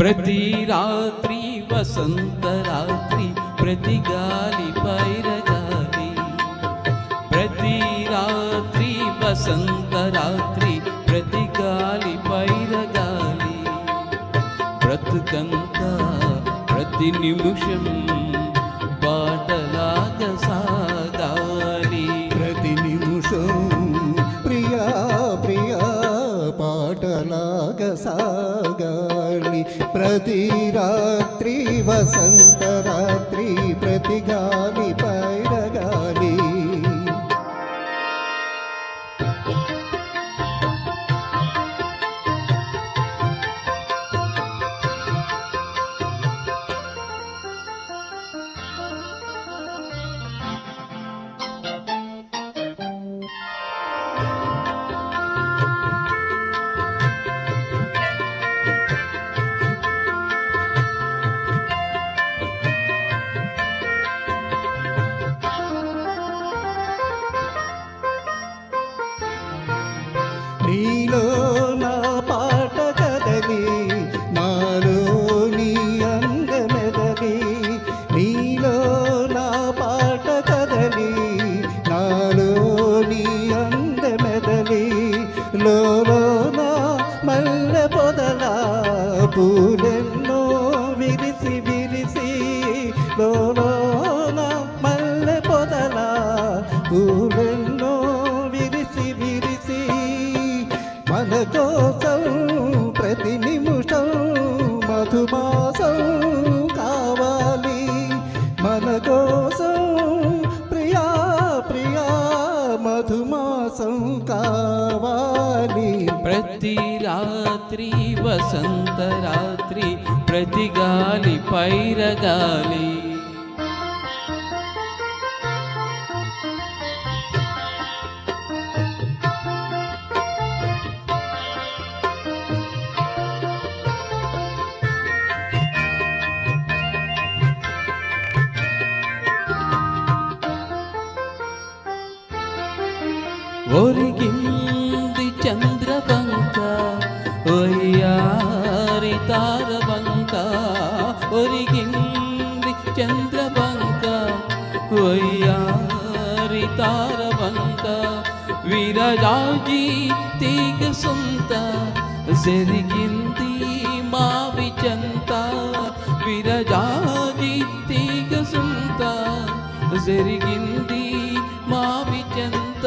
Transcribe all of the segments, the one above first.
ప్రతి రాత్రి వసంత రాత్రి, ప్రతి గాలి పైరగాలి. ప్రతి రాత్రి వసంత రాత్రి, ప్రతి గాలి పైరగాలి. బ్రతుకంతా ప్రతి నిమిషం బాటలాగా సాగాలి. ప్రతి నిమిషం ప్రియా ప్రియా పాటలాగా సాగాలి. ప్రతి రాత్రి వసంత రాత్రి, ప్రతి గాలి పైరగాలి. నీలో నా పాట కదలి, నాలో నీ అందమెదలి. నీలో నా పాట కదలి, నాలో నీ అందమెదలి. లోలోన మల్లె పొదల పూలెన్నో విరిసి విరిసి. లోలోన మల్లె పొదల పూలెన్నో విరిసి విరిసి. మన కోసం ప్రతి నిమిషం మధుమాసం కావాలి. మన కోసం ప్రియా ప్రియా మధుమాసం కావాలి. ప్రతి రాత్రి వసంత రాత్రి, ప్రతి గాలి పైరగాలి. ఒరిగింది చంద్రవంక, ఒయ్యారి తారవంక. ఒరిగింది చంద్రవంక, ఒయ్యారి తారవంక. విరజాజి తీగ సొంత, జరిగింది మావి చెంత. విరజాజి తీగ సొంత, జరిగింది మావి చెంత.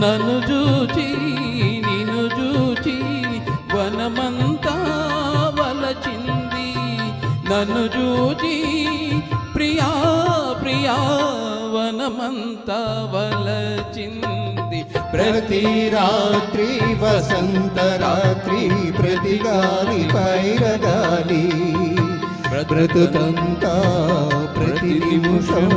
నన్ను చూచి నిన్ను చూచి వనమంతా వలచింది. నన్ను చూచి ప్రియా ప్రియా వనమంతా వలచింది. ప్రతి రాత్రి వసంత రాత్రి, ప్రతి గాలి పైరగాలి. బ్రతుకంతా ప్రతి నిమిషం